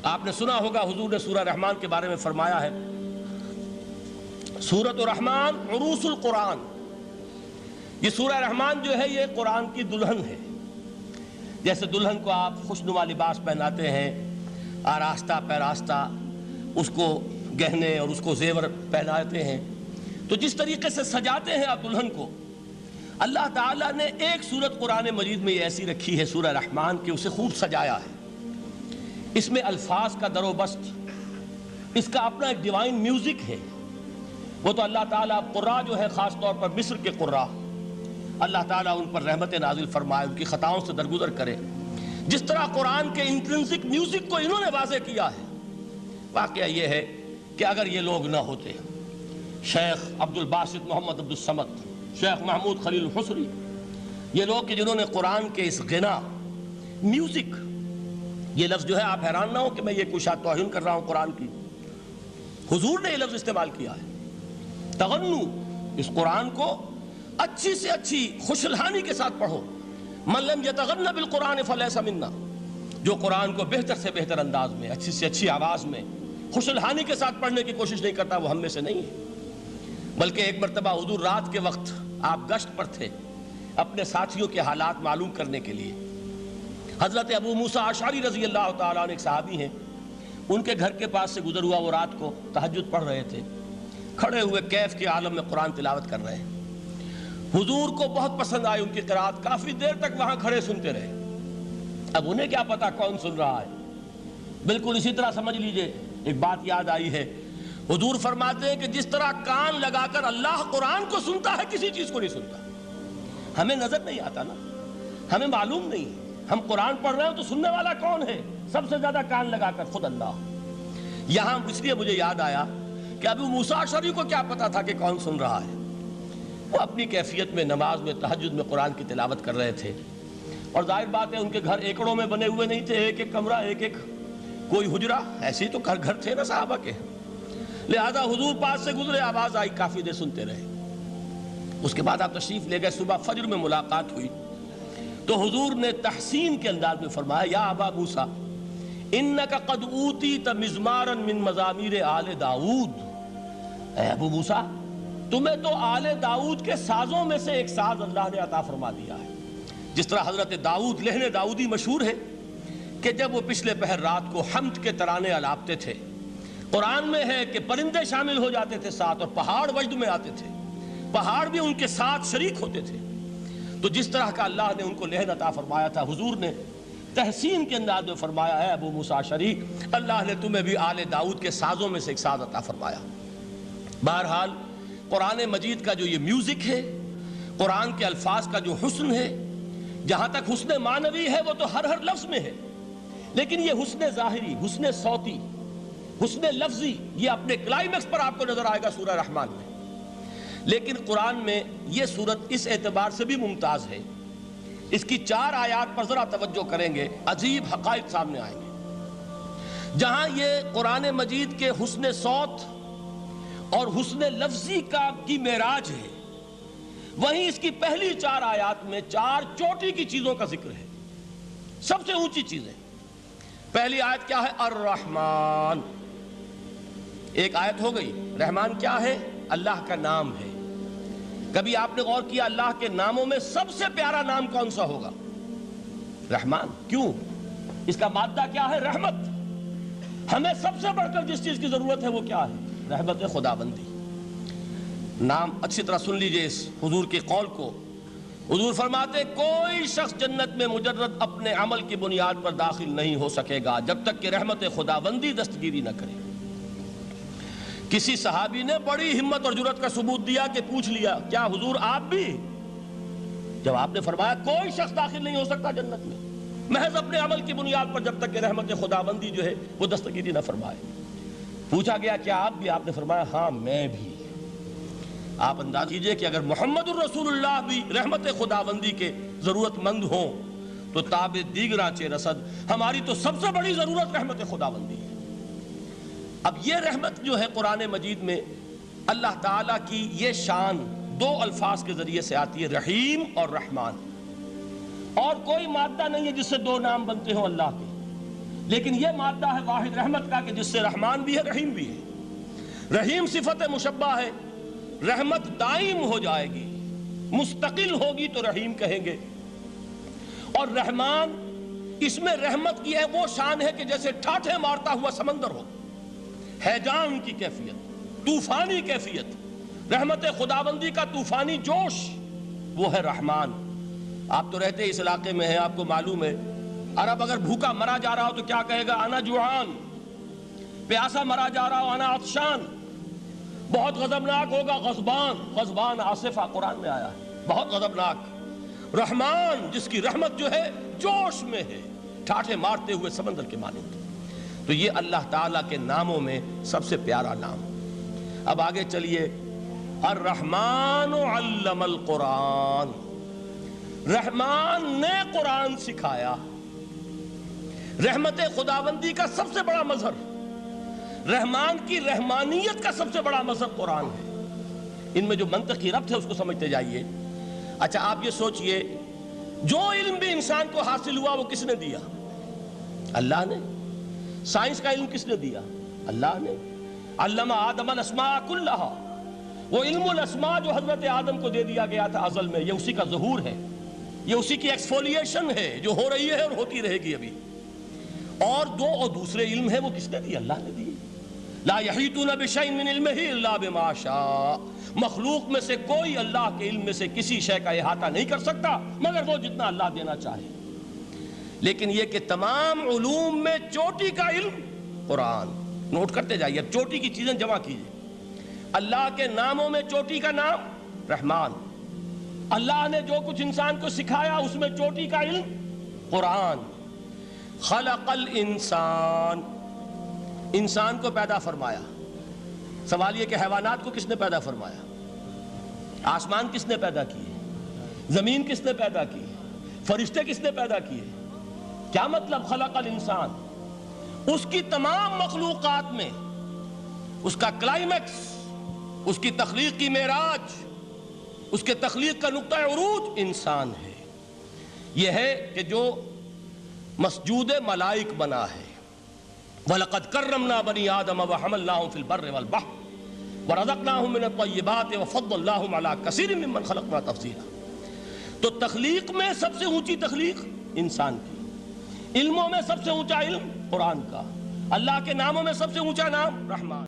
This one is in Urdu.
آپ نے سنا ہوگا حضور نے سورہ رحمان کے بارے میں فرمایا ہے، سورۃ الرحمن عروس القرآن. یہ سورہ رحمان جو ہے یہ قرآن کی دلہن ہے. جیسے دلہن کو آپ خوشنما لباس پہناتے ہیں، آراستہ پیراستہ اس کو گہنے اور اس کو زیور پہناتے ہیں، تو جس طریقے سے سجاتے ہیں آپ دلہن کو، اللہ تعالیٰ نے ایک سورت قرآن مجید میں یہ ایسی رکھی ہے سورہ رحمان کہ اسے خوب سجایا ہے. اس میں الفاظ کا در و بست، اس کا اپنا ایک ڈیوائن میوزک ہے. وہ تو اللہ تعالیٰ قراء جو ہے خاص طور پر مصر کے قراء، اللہ تعالیٰ ان پر رحمت نازل فرمائے، ان کی خطاؤں سے درگزر کرے. جس طرح قرآن کے انٹرنسک میوزک کو انہوں نے واضح کیا ہے. واقعہ یہ ہے کہ اگر یہ لوگ نہ ہوتے، شیخ عبد الباسط محمد عبد الصمد، شیخ محمود خلیل الحصری، یہ لوگ کہ جنہوں نے قرآن کے اس غنا میوزک، یہ لفظ جو ہے آپ حیران نہ ہو کہ میں یہ کوئی شاید توہین کر رہا ہوں قرآن کی، حضور نے یہ لفظ استعمال کیا ہے. تغنو، اس قرآن کو اچھی سے اچھی خوشلہانی کے ساتھ پڑھو. من لم یتغن بالقرآن فلیس منا، جو قرآن کو بہتر سے بہتر انداز میں، اچھی سے اچھی آواز میں، خوشلہانی کے ساتھ پڑھنے کی کوشش نہیں کرتا، وہ ہم میں سے نہیں ہے. بلکہ ایک مرتبہ حضور رات کے وقت آپ گشت پر تھے اپنے ساتھیوں کے حالات معلوم کرنے کے لیے. حضرت ابو موسیٰ اشعری رضی اللہ تعالیٰ عنہ ایک صحابی ہیں، ان کے گھر کے پاس سے گزر ہوا، وہ رات کو تہجد پڑھ رہے تھے، کھڑے ہوئے کیف کے عالم میں قرآن تلاوت کر رہے ہیں. حضور کو بہت پسند آئی ان کی قرات، کافی دیر تک وہاں کھڑے سنتے رہے. اب انہیں کیا پتا کون سن رہا ہے. بالکل اسی طرح سمجھ لیجئے ایک بات یاد آئی ہے. حضور فرماتے ہیں کہ جس طرح کان لگا کر اللہ قرآن کو سنتا ہے، کسی چیز کو نہیں سنتا. ہمیں نظر نہیں آتا نا، ہمیں معلوم نہیں، ہم قرآن پڑھ رہے ہیں تو سننے والا کون ہے؟ سب سے زیادہ کان لگا کر خود اللہ. یہاں اس لیے مجھے یاد آیا کہ ابو موسیٰ اشعری کو کیا پتا تھا کہ کون سن رہا ہے. وہ اپنی کیفیت میں نماز میں تہجد میں قرآن کی تلاوت کر رہے تھے، اور ظاہر بات ہے ان کے گھر ایکڑوں میں بنے ہوئے نہیں تھے، ایک ایک کمرہ، ایک ایک کوئی حجرہ، ایسے ہی تو گھر تھے نا صحابہ کے. لہذا حضور پاس سے گزرے، آواز آئی، کافی دیر سنتے رہے. اس کے بعد آپ تشریف لے گئے، صبح فجر میں ملاقات ہوئی تو حضور نے تحسین کے انداز میں فرمایا، یا ابا موسیٰ انک قد اوتیت مزمارا من مزامیر آل داؤد. اے ابو موسیٰ، تمہیں تو آل داؤد کے سازوں میں سے ایک ساز اللہ نے عطا فرما دیا ہے. جس طرح حضرت داؤد، لہن داؤدی مشہور ہے کہ جب وہ پچھلے پہر رات کو حمد کے ترانے الاپتے تھے، قرآن میں ہے کہ پرندے شامل ہو جاتے تھے ساتھ، اور پہاڑ وجد میں آتے تھے، پہاڑ بھی ان کے ساتھ شریک ہوتے تھے. تو جس طرح کا اللہ نے ان کو لہن عطا فرمایا تھا، حضور نے تحسین کے انداز میں فرمایا ہے ابو موسیٰ اشعری، اللہ نے تمہیں بھی آل داؤد کے سازوں میں سے ایک ساز عطا فرمایا. بہرحال قرآن مجید کا جو یہ میوزک ہے، قرآن کے الفاظ کا جو حسن ہے، جہاں تک حسن معنوی ہے وہ تو ہر لفظ میں ہے، لیکن یہ حسن ظاہری، حسن صوتی، حسن لفظی، یہ اپنے کلائمیکس پر آپ کو نظر آئے گا سورہ رحمان میں. لیکن قرآن میں یہ سورت اس اعتبار سے بھی ممتاز ہے، اس کی 4 آیات پر ذرا توجہ کریں گے، عجیب حقائق سامنے آئیں گے. جہاں یہ قرآن مجید کے حسن صوت اور حسن لفظی کی معراج ہے، وہیں اس کی پہلی 4 آیات میں 4 چوٹی کی چیزوں کا ذکر ہے، سب سے اونچی چیزیں. پہلی آیت کیا ہے؟ الرحمن. ایک آیت ہو گئی. رحمان کیا ہے؟ اللہ کا نام ہے. کبھی آپ نے غور کیا اللہ کے ناموں میں سب سے پیارا نام کون سا ہوگا؟ رحمان. کیوں؟ اس کا مادہ کیا ہے؟ رحمت. ہمیں سب سے بڑھ کر جس چیز کی ضرورت ہے وہ کیا ہے؟ رحمت خداوندی. نام اچھی طرح سن لیجئے اس حضور کے قول کو. حضور فرماتے کوئی شخص جنت میں مجرد اپنے عمل کی بنیاد پر داخل نہیں ہو سکے گا جب تک کہ رحمت خداوندی دستگیری نہ کرے. کسی صحابی نے بڑی ہمت اور جرأت کا ثبوت دیا کہ پوچھ لیا، کیا حضور آپ بھی؟ جب آپ نے فرمایا کوئی شخص داخل نہیں ہو سکتا جنت میں محض اپنے عمل کی بنیاد پر جب تک کہ رحمت خداوندی جو ہے وہ دستگیری نہ فرمائے. پوچھا گیا کیا آپ بھی؟ آپ نے فرمایا ہاں میں بھی. آپ انداز کیجئے کہ اگر محمد الرسول اللہ بھی رحمت خداوندی کے ضرورت مند ہوں تو تاب دیگراں چے رسد، ہماری تو سب سے بڑی ضرورت رحمت خداوندی ہے. اب یہ رحمت جو ہے قرآن مجید میں اللہ تعالیٰ کی یہ شان 2 الفاظ کے ذریعے سے آتی ہے، رحیم اور رحمان. اور کوئی مادہ نہیں ہے جس سے 2 نام بنتے ہوں اللہ کے. لیکن یہ مادہ ہے واحد رحمت کا کہ جس سے رحمان بھی ہے رحیم بھی ہے۔ رحیم صفت مشبہ ہے، رحمت دائم ہو جائے گی، مستقل ہوگی تو رحیم کہیں گے، اور رحمان اس میں رحمت کی ہے وہ شان ہے کہ جیسے ٹھاٹھے مارتا ہوا سمندر ہو، ہیجان کی کیفیت، طوفانی کیفیت، رحمت خداوندی کا طوفانی جوش، وہ ہے رحمان۔ آپ تو رہتے اس علاقے میں ہیں، آپ کو معلوم ہے عرب اگر بھوکا مرا جا رہا ہو تو کیا کہے گا؟ انا جوعان۔ پیاسا مرا جا رہا ہو انا عطشان۔ بہت غضبناک ہوگا غضبان، غضبان آصفہ قرآن میں آیا ہے، بہت غضبناک۔ رحمان جس کی رحمت جو ہے جوش میں ہے، ٹھاٹھے مارتے ہوئے سمندر کے مانند۔ تو یہ اللہ تعالیٰ کے ناموں میں سب سے پیارا نام۔ اب آگے چلیے، الرحمن علم القرآن، رحمان نے قرآن سکھایا۔ رحمت خداوندی کا سب سے بڑا مظہر، رحمان کی رحمانیت کا سب سے بڑا مظہر قرآن ہے۔ ان میں جو منطقی ربط ہے اس کو سمجھتے جائیے۔ اچھا آپ یہ سوچئے، جو علم بھی انسان کو حاصل ہوا وہ کس نے دیا؟ اللہ نے۔ سائنس کا علم کس نے دیا؟ اللہ نے۔ علم آدم الاسماء کلہا، وہ علم الاسماء جو حضرت آدم کو دے دیا گیا تھا ازل میں، یہ اسی کا ظہور ہے، یہ اسی کی ایکسفولیشن ہے جو ہو رہی ہے اور ہوتی رہے گی ابھی۔ اور دوسرے علم ہے وہ کس نے دی؟ اللہ نے دی۔ لا یحیطون بشیء من علمہ الا بما شاء، مخلوق میں سے کوئی اللہ کے علم میں سے کسی شے کا احاطہ نہیں کر سکتا مگر وہ جتنا اللہ دینا چاہے۔ لیکن یہ کہ تمام علوم میں چوٹی کا علم قرآن، نوٹ کرتے جائیے، اب چوٹی کی چیزیں جمع کیجئے۔ اللہ کے ناموں میں چوٹی کا نام رحمان، اللہ نے جو کچھ انسان کو سکھایا اس میں چوٹی کا علم قرآن۔ خلق الانسان، انسان کو پیدا فرمایا۔ سوال یہ کہ حیوانات کو کس نے پیدا فرمایا؟ آسمان کس نے پیدا کیے؟ زمین کس نے پیدا کی؟ فرشتے کس نے پیدا کیے؟ کیا مطلب خلق الانسان؟ اس کی تمام مخلوقات میں اس کا کلائمیکس، اس کی تخلیق کی معراج، اس کے تخلیق کا نقطہ عروج انسان ہے۔ یہ ہے کہ جو مسجود ملائک بنا ہے۔ وَلَقَدْ كَرَّمْنَا بَنِي آدَمَ وَحَمَلْنَاهُمْ فِي الْبَرِّ وَالْبَحْرِ وَرَزَقْنَاهُمْ مِنَ الطَّيِّبَاتِ وَفَضَّلْنَاهُمْ عَلَى كَثِيرٍ مِّمَّنْ خَلَقْنَا تَفْضِيلًا۔ تو تخلیق میں سب سے اونچی تخلیق انسان کی، علموں میں سب سے اونچا علم قرآن کا، اللہ کے ناموں میں سب سے اونچا نام رحمان۔